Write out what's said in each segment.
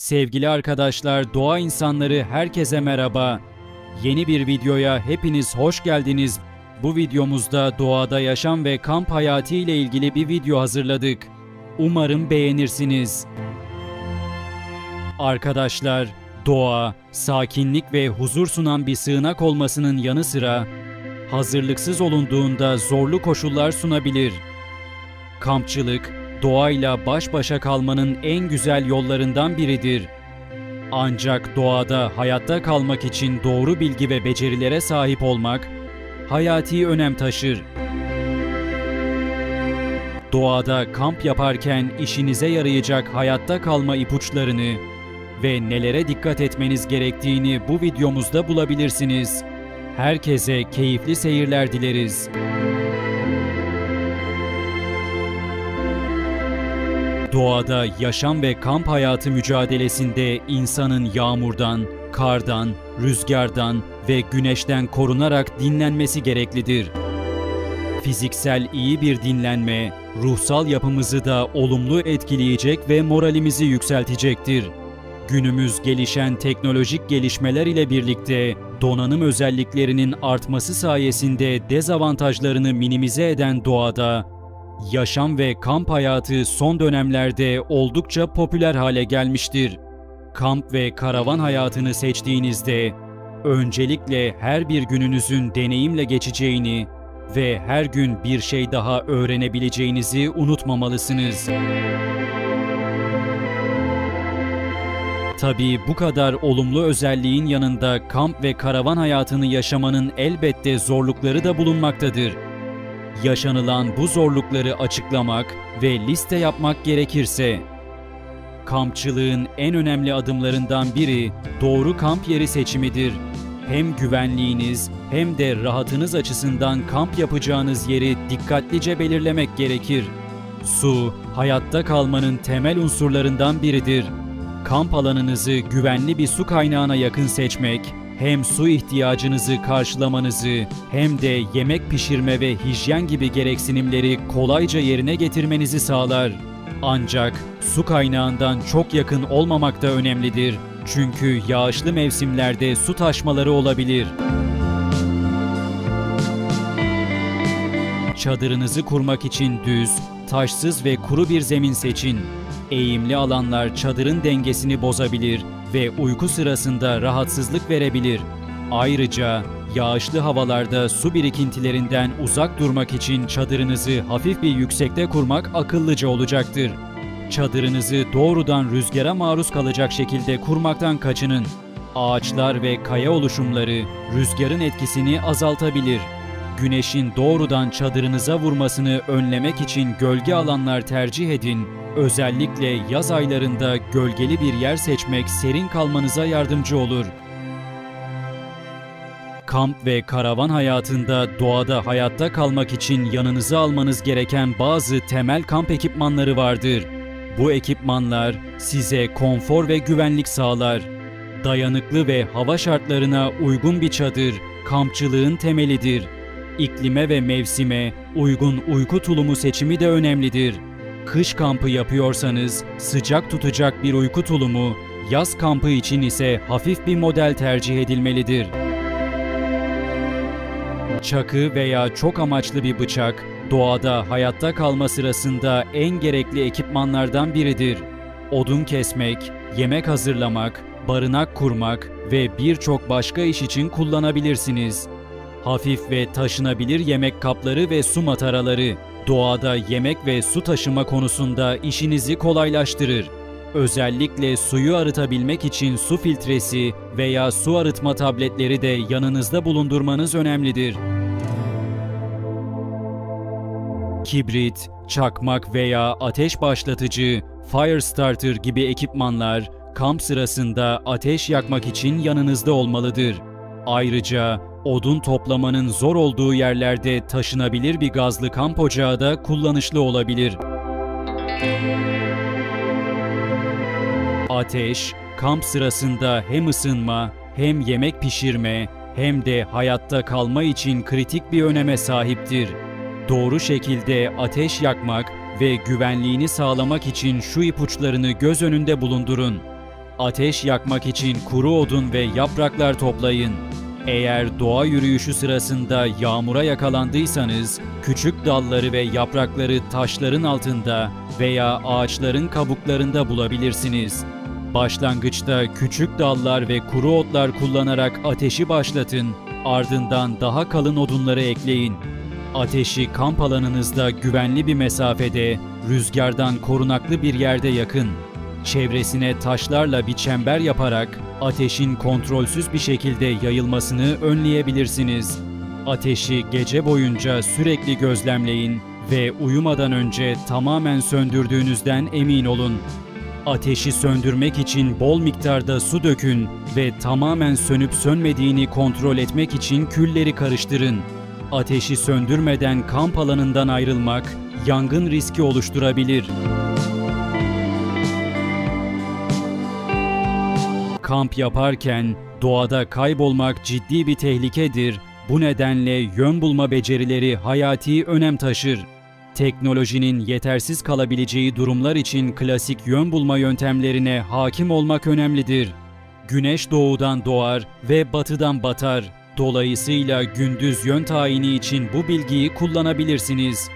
Sevgili arkadaşlar, doğa insanları herkese merhaba. Yeni bir videoya hepiniz hoş geldiniz. Bu videomuzda doğada yaşam ve kamp hayatı ile ilgili bir video hazırladık. Umarım beğenirsiniz. Arkadaşlar, doğa, sakinlik ve huzur sunan bir sığınak olmasının yanı sıra hazırlıksız olunduğunda zorlu koşullar sunabilir. Kampçılık, doğayla baş başa kalmanın en güzel yollarından biridir. Ancak doğada hayatta kalmak için doğru bilgi ve becerilere sahip olmak hayati önem taşır. Doğada kamp yaparken işinize yarayacak hayatta kalma ipuçlarını ve nelere dikkat etmeniz gerektiğini bu videomuzda bulabilirsiniz. Herkese keyifli seyirler dileriz. Doğada yaşam ve kamp hayatı mücadelesinde insanın yağmurdan, kardan, rüzgardan ve güneşten korunarak dinlenmesi gereklidir. Fiziksel iyi bir dinlenme, ruhsal yapımızı da olumlu etkileyecek ve moralimizi yükseltecektir. Günümüz gelişen teknolojik gelişmeler ile birlikte donanım özelliklerinin artması sayesinde dezavantajlarını minimize eden doğada, yaşam ve kamp hayatı son dönemlerde oldukça popüler hale gelmiştir. Kamp ve karavan hayatını seçtiğinizde, öncelikle her bir gününüzün deneyimle geçeceğini ve her gün bir şey daha öğrenebileceğinizi unutmamalısınız. Tabii bu kadar olumlu özelliğin yanında kamp ve karavan hayatını yaşamanın elbette zorlukları da bulunmaktadır. Yaşanılan bu zorlukları açıklamak ve liste yapmak gerekirse, kampçılığın en önemli adımlarından biri doğru kamp yeri seçimidir. Hem güvenliğiniz hem de rahatınız açısından kamp yapacağınız yeri dikkatlice belirlemek gerekir. Su, hayatta kalmanın temel unsurlarından biridir. Kamp alanınızı güvenli bir su kaynağına yakın seçmek, hem su ihtiyacınızı karşılamanızı hem de yemek pişirme ve hijyen gibi gereksinimleri kolayca yerine getirmenizi sağlar. Ancak su kaynağından çok yakın olmamak da önemlidir. Çünkü yağışlı mevsimlerde su taşmaları olabilir. Çadırınızı kurmak için düz, taşsız ve kuru bir zemin seçin. Eğimli alanlar çadırın dengesini bozabilir ve uyku sırasında rahatsızlık verebilir. Ayrıca yağışlı havalarda su birikintilerinden uzak durmak için çadırınızı hafif bir yüksekte kurmak akıllıca olacaktır. Çadırınızı doğrudan rüzgara maruz kalacak şekilde kurmaktan kaçının. Ağaçlar ve kaya oluşumları rüzgarın etkisini azaltabilir. Güneşin doğrudan çadırınıza vurmasını önlemek için gölge alanlar tercih edin. Özellikle yaz aylarında gölgeli bir yer seçmek serin kalmanıza yardımcı olur. Kamp ve karavan hayatında doğada hayatta kalmak için yanınıza almanız gereken bazı temel kamp ekipmanları vardır. Bu ekipmanlar size konfor ve güvenlik sağlar. Dayanıklı ve hava şartlarına uygun bir çadır kampçılığın temelidir. İklime ve mevsime uygun uyku tulumu seçimi de önemlidir. Kış kampı yapıyorsanız sıcak tutacak bir uyku tulumu, yaz kampı için ise hafif bir model tercih edilmelidir. Çakı veya çok amaçlı bir bıçak, doğada hayatta kalma sırasında en gerekli ekipmanlardan biridir. Odun kesmek, yemek hazırlamak, barınak kurmak ve birçok başka iş için kullanabilirsiniz. Hafif ve taşınabilir yemek kapları ve su mataraları, doğada yemek ve su taşıma konusunda işinizi kolaylaştırır. Özellikle suyu arıtabilmek için su filtresi veya su arıtma tabletleri de yanınızda bulundurmanız önemlidir. Kibrit, çakmak veya ateş başlatıcı, fire starter gibi ekipmanlar kamp sırasında ateş yakmak için yanınızda olmalıdır. Ayrıca odun toplamanın zor olduğu yerlerde taşınabilir bir gazlı kamp ocağı da kullanışlı olabilir. Ateş, kamp sırasında hem ısınma, hem yemek pişirme, hem de hayatta kalma için kritik bir öneme sahiptir. Doğru şekilde ateş yakmak ve güvenliğini sağlamak için şu ipuçlarını göz önünde bulundurun. Ateş yakmak için kuru odun ve yapraklar toplayın. Eğer doğa yürüyüşü sırasında yağmura yakalandıysanız, küçük dalları ve yaprakları taşların altında veya ağaçların kabuklarında bulabilirsiniz. Başlangıçta küçük dallar ve kuru otlar kullanarak ateşi başlatın, ardından daha kalın odunları ekleyin. Ateşi kamp alanınızda güvenli bir mesafede, rüzgardan korunaklı bir yerde yakın. Çevresine taşlarla bir çember yaparak ateşin kontrolsüz bir şekilde yayılmasını önleyebilirsiniz. Ateşi gece boyunca sürekli gözlemleyin ve uyumadan önce tamamen söndürdüğünüzden emin olun. Ateşi söndürmek için bol miktarda su dökün ve tamamen sönüp sönmediğini kontrol etmek için külleri karıştırın. Ateşi söndürmeden kamp alanından ayrılmak yangın riski oluşturabilir. Kamp yaparken doğada kaybolmak ciddi bir tehlikedir. Bu nedenle yön bulma becerileri hayati önem taşır. Teknolojinin yetersiz kalabileceği durumlar için klasik yön bulma yöntemlerine hakim olmak önemlidir. Güneş doğudan doğar ve batıdan batar. Dolayısıyla gündüz yön tayini için bu bilgiyi kullanabilirsiniz.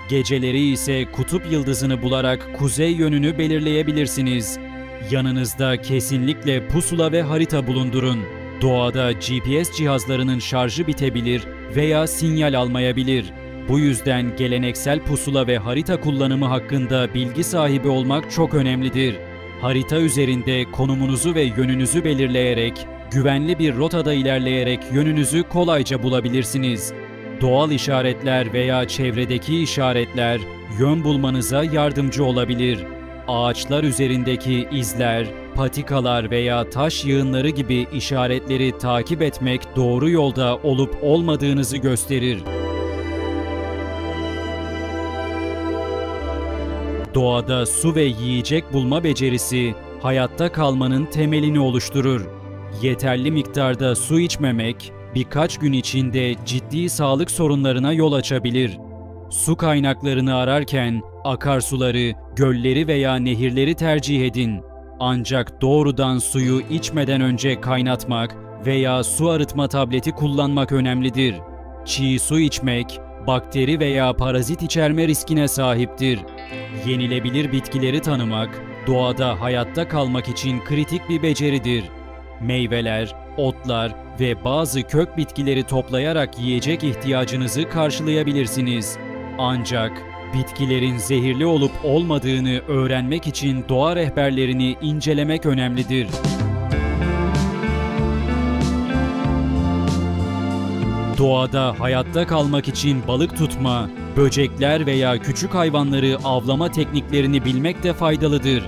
Geceleri ise kutup yıldızını bularak kuzey yönünü belirleyebilirsiniz. Yanınızda kesinlikle pusula ve harita bulundurun. Doğada GPS cihazlarının şarjı bitebilir veya sinyal almayabilir. Bu yüzden geleneksel pusula ve harita kullanımı hakkında bilgi sahibi olmak çok önemlidir. Harita üzerinde konumunuzu ve yönünüzü belirleyerek, güvenli bir rotada ilerleyerek yönünüzü kolayca bulabilirsiniz. Doğal işaretler veya çevredeki işaretler yön bulmanıza yardımcı olabilir. Ağaçlar üzerindeki izler, patikalar veya taş yığınları gibi işaretleri takip etmek doğru yolda olup olmadığınızı gösterir. Doğada su ve yiyecek bulma becerisi hayatta kalmanın temelini oluşturur. Yeterli miktarda su içmemek birkaç gün içinde ciddi sağlık sorunlarına yol açabilir. Su kaynaklarını ararken akarsuları, gölleri veya nehirleri tercih edin. Ancak doğrudan suyu içmeden önce kaynatmak veya su arıtma tableti kullanmak önemlidir. Çiğ su içmek, bakteri veya parazit içerme riskine sahiptir. Yenilebilir bitkileri tanımak, doğada hayatta kalmak için kritik bir beceridir. Meyveler, otlar ve bazı kök bitkileri toplayarak yiyecek ihtiyacınızı karşılayabilirsiniz. Ancak bitkilerin zehirli olup olmadığını öğrenmek için doğa rehberlerini incelemek önemlidir. Doğada hayatta kalmak için balık tutma, böcekler veya küçük hayvanları avlama tekniklerini bilmek de faydalıdır.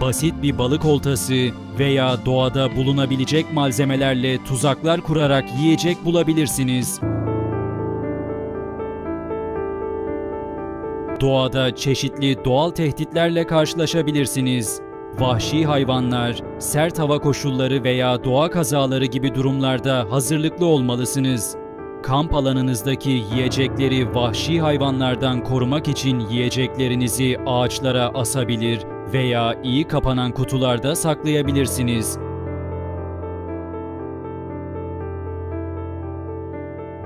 Basit bir balık oltası veya doğada bulunabilecek malzemelerle tuzaklar kurarak yiyecek bulabilirsiniz. Doğada çeşitli doğal tehditlerle karşılaşabilirsiniz. Vahşi hayvanlar, sert hava koşulları veya doğa kazaları gibi durumlarda hazırlıklı olmalısınız. Kamp alanınızdaki yiyecekleri vahşi hayvanlardan korumak için yiyeceklerinizi ağaçlara asabilir veya iyi kapanan kutularda saklayabilirsiniz.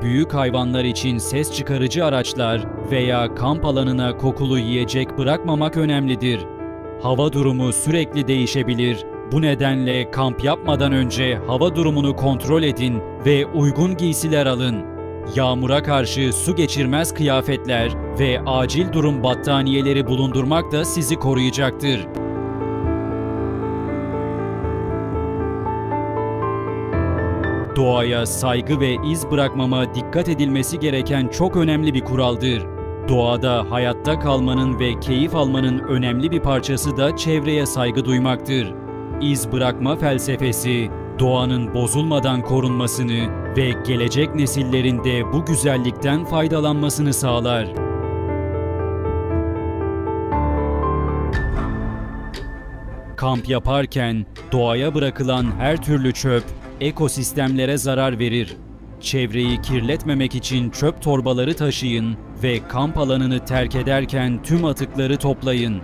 Büyük hayvanlar için ses çıkarıcı araçlar veya kamp alanına kokulu yiyecek bırakmamak önemlidir. Hava durumu sürekli değişebilir. Bu nedenle kamp yapmadan önce hava durumunu kontrol edin ve uygun giysiler alın. Yağmura karşı su geçirmez kıyafetler ve acil durum battaniyeleri bulundurmak da sizi koruyacaktır. Doğaya saygı ve iz bırakmama dikkat edilmesi gereken çok önemli bir kuraldır. Doğada hayatta kalmanın ve keyif almanın önemli bir parçası da çevreye saygı duymaktır. İz bırakma felsefesi, doğanın bozulmadan korunmasını ve gelecek nesillerin de bu güzellikten faydalanmasını sağlar. Kamp yaparken doğaya bırakılan her türlü çöp ekosistemlere zarar verir. Çevreyi kirletmemek için çöp torbaları taşıyın ve kamp alanını terk ederken tüm atıkları toplayın.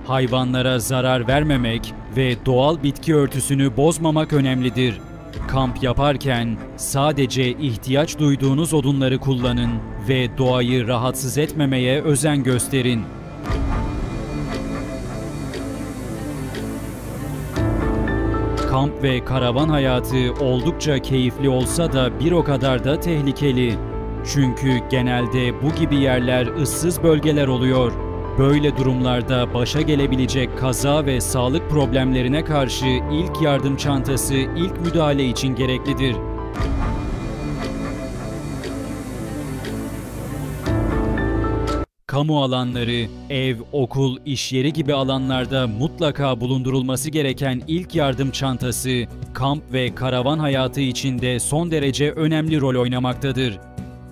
Hayvanlara zarar vermemek ve doğal bitki örtüsünü bozmamak önemlidir. Kamp yaparken sadece ihtiyaç duyduğunuz odunları kullanın ve doğayı rahatsız etmemeye özen gösterin. Kamp ve karavan hayatı oldukça keyifli olsa da bir o kadar da tehlikeli. Çünkü genelde bu gibi yerler ıssız bölgeler oluyor. Böyle durumlarda başa gelebilecek kaza ve sağlık problemlerine karşı ilk yardım çantası ilk müdahale için gereklidir. Kamu alanları, ev, okul, iş yeri gibi alanlarda mutlaka bulundurulması gereken ilk yardım çantası, kamp ve karavan hayatı içinde son derece önemli rol oynamaktadır.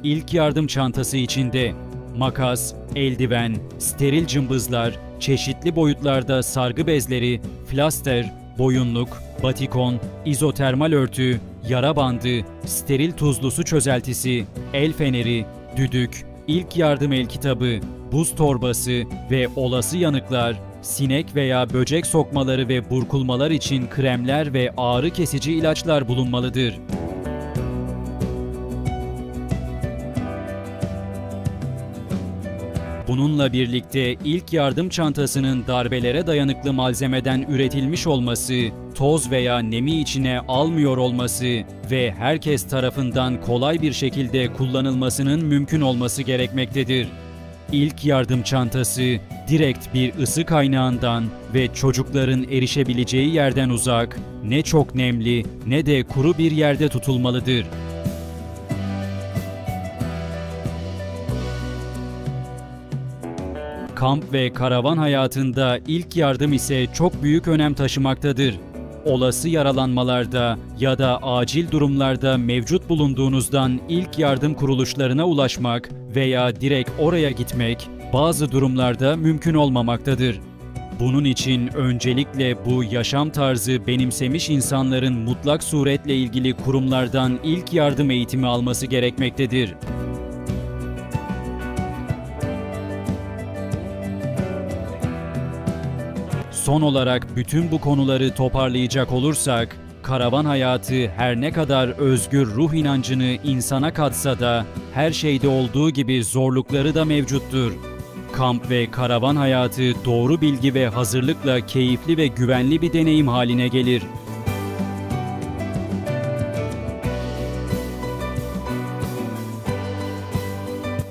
İlk yardım çantası içinde makas, eldiven, steril cımbızlar, çeşitli boyutlarda sargı bezleri, flaster, boyunluk, batikon, izotermal örtü, yara bandı, steril tuzlu su çözeltisi, el feneri, düdük, ilk yardım el kitabı, buz torbası ve olası yanıklar, sinek veya böcek sokmaları ve burkulmalar için kremler ve ağrı kesici ilaçlar bulunmalıdır. Bununla birlikte ilk yardım çantasının darbelere dayanıklı malzemeden üretilmiş olması, toz veya nemi içine almıyor olması ve herkes tarafından kolay bir şekilde kullanılmasının mümkün olması gerekmektedir. İlk yardım çantası direkt bir ısı kaynağından ve çocukların erişebileceği yerden uzak, ne çok nemli ne de kuru bir yerde tutulmalıdır. Kamp ve karavan hayatında ilk yardım ise çok büyük önem taşımaktadır. Olası yaralanmalarda ya da acil durumlarda mevcut bulunduğunuzdan ilk yardım kuruluşlarına ulaşmak veya direkt oraya gitmek bazı durumlarda mümkün olmamaktadır. Bunun için öncelikle bu yaşam tarzı benimsemiş insanların mutlak suretle ilgili kurumlardan ilk yardım eğitimi alması gerekmektedir. Son olarak bütün bu konuları toparlayacak olursak, karavan hayatı her ne kadar özgür ruh inancını insana katsa da her şeyde olduğu gibi zorlukları da mevcuttur. Kamp ve karavan hayatı doğru bilgi ve hazırlıkla keyifli ve güvenli bir deneyim haline gelir.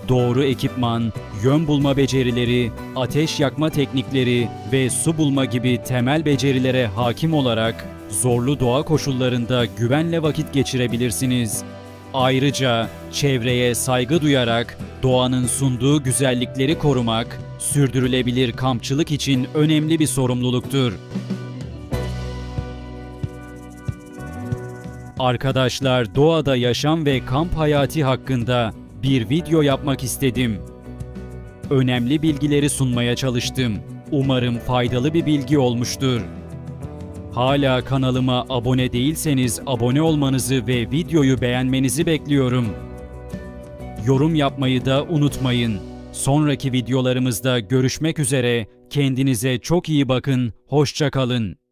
Doğru ekipman, yön bulma becerileri, ateş yakma teknikleri ve su bulma gibi temel becerilere hakim olarak zorlu doğa koşullarında güvenle vakit geçirebilirsiniz. Ayrıca çevreye saygı duyarak doğanın sunduğu güzellikleri korumak, sürdürülebilir kampçılık için önemli bir sorumluluktur. Arkadaşlar, doğada yaşam ve kamp hayatı hakkında bir video yapmak istedim. Önemli bilgileri sunmaya çalıştım. Umarım faydalı bir bilgi olmuştur. Hala kanalıma abone değilseniz abone olmanızı ve videoyu beğenmenizi bekliyorum. Yorum yapmayı da unutmayın. Sonraki videolarımızda görüşmek üzere. Kendinize çok iyi bakın. Hoşça kalın.